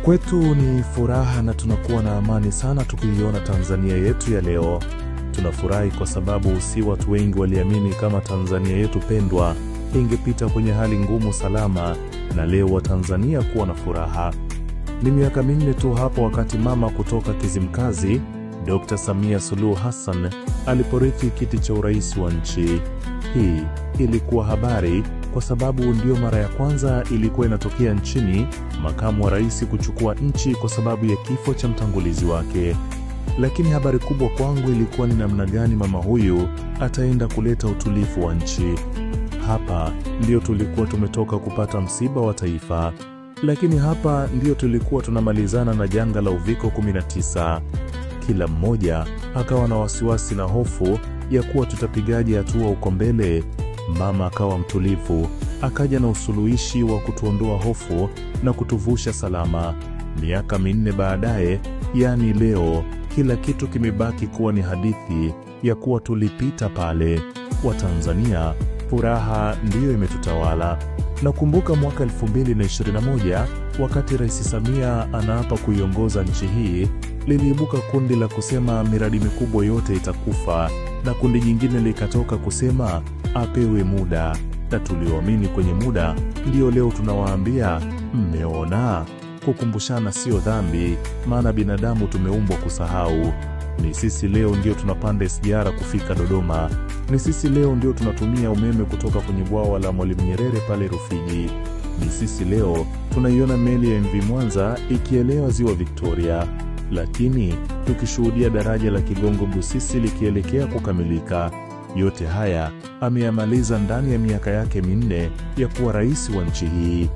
Kwetu ni furaha na tunakuwa na amani sana tukiiona Tanzania yetu ya leo. Tunafurahi kwa sababu si watu wengi waliamini kama Tanzania yetu pendwa ingepita kwenye hali ngumu salama, na leo Watanzania kuwa na furaha. Ni miaka 4 tu hapo wakati mama kutoka Kizimkazi, Dr. Samia Suluhu Hassan aliporithi kiti cha urais wa nchi. Hii ilikuwa habari kwa sababu ndio mara ya kwanza ilikuwa inatokea nchini makamu wa rais kuchukua nchi kwa sababu ya kifo cha mtangulizi wake. Lakini habari kubwa kwangu ilikuwa ni namna gani mama huyu ataenda kuleta utulivu wa nchi. Hapa ndio tulikuwa tumetoka kupata msiba wa taifa, lakini hapa ndio tulikuwa tunamalizana na janga la Uviko 19. Kila mmoja akawa na wasiwasi na hofu ya kuwa tutapigaje hatua uko mbele. Mama akawa mtulivu, akaja na usuluhishi wa kutuondoa hofu na kutuvusha salama. Miaka 4 baadaye, yani leo, kila kitu kimebaki kuwa ni hadithi ya kuwa tulipita pale. Watanzania, furaha ndiyo imetutawala. Nakumbuka mwaka 2021 wakati Rais Samia anaapa kuiongoza nchi hii, liliibuka kundi la kusema miradi mikubwa yote itakufa, na kundi jingine likatoka kusema apewe muda. Na tulioamini kwenye muda ndio leo tunawaambia mmeona. Kukumbushana sio dhambi, maana binadamu tumeumbwa kusahau. Ni sisi leo ndio tunapanda SGR kufika Dodoma. Ni sisi leo ndio tunatumia umeme kutoka kwenye bwawa la Mwalimu Nyerere pale Rufiji. Ni sisi leo tunaiona meli ya MV Mwanza ikielea ziwa Victoria. Lakini tukishuhudia daraja la Kigongo Busisi likielekea kukamilika. Yote haya ameyamaliza ndani ya miaka yake 4 ya kuwa rais wa nchi hii.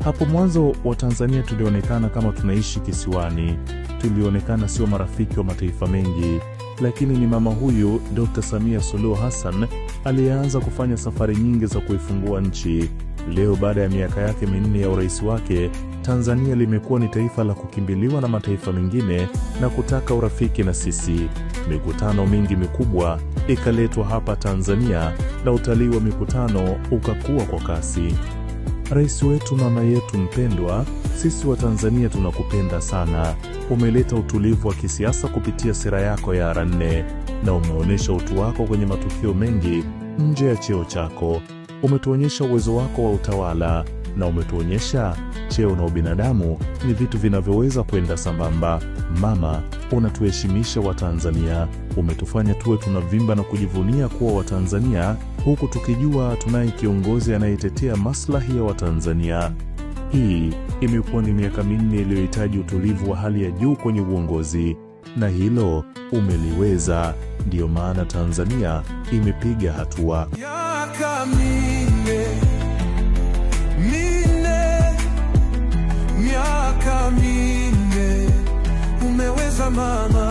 Hapo mwanzo wa Tanzania tulionekana kama tunaishi kisiwani. Tulionekana sio marafiki wa mataifa mengi. Lakini ni mama huyu Dr. Samia Suluhu Hassan alianza kufanya safari nyingi za kuifungua nchi. Leo baada ya miaka yake 4 ya urais wake, Tanzania limekuwa ni taifa la kukimbiliwa na mataifa mengine na kutaka urafiki na sisi. Mikutano mingi mikubwa ikaletwa hapa Tanzania na utalii wa mikutano ukakua kwa kasi. Rais wetu, mama yetu mpendwa, sisi wa Tanzania tunakupenda sana. Umeleta utulivu wa kisiasa kupitia sera yako ya R4 na umeonyesha utu wako kwenye matukio mengi nje ya cheo chako. Umetuonyesha uwezo wako wa utawala na umetuonyesha cheo na ubinadamu ni vitu vinavyoweza kwenda sambamba. Mama, unatuheshimisha Watanzania. Umetufanya tuwe tunavimba na kujivunia kuwa Watanzania, huku tukijua tunaye kiongozi anayetetea maslahi ya Watanzania. Hii imekuwa ni miaka 4 iliyohitaji utulivu wa hali ya juu kwenye uongozi, na hilo umeliweza. Ndiyo maana Tanzania imepiga hatua. Miaka 4 umeweza mama.